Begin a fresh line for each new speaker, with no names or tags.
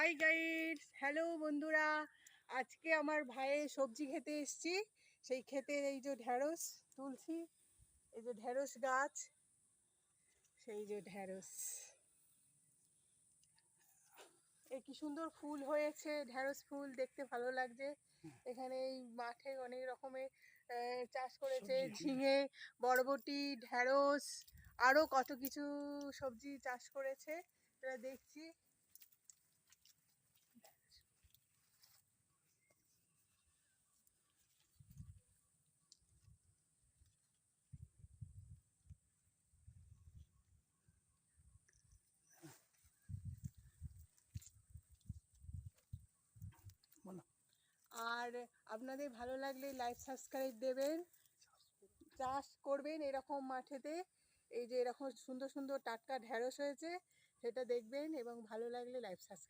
Hi guys, hello বন্ধুরা। আজকে আমার ভাইয়ের সবজি খেতে এসেছি। সেই ক্ষেতের এই যে ঢেঁড়স তুলছি, এই যে ঢেঁড়স গাছ, সেই যে ঢেঁড়স, এই কি সুন্দর ফুল হয়েছে, ঢেঁড়স ফুল দেখতে ভালো লাগছে। এখানে এই মাঠে অনেক রকমের চাষ করেছে, ঝিঙে, বরবটি, ঢেঁড়স, আরও কত কিছু সবজি চাষ করেছে, এটা দেখছি। আর আপনাদের ভালো লাগলে লাইক সাবস্ক্রাইব দেবেন, চাষ করবেন এরকম মাঠেতে। এই যে এরকম সুন্দর সুন্দর টাটকা ঢেঁড়স হয়েছে, সেটা দেখবেন এবং ভালো লাগলে লাইক সাবস্ক্রাইব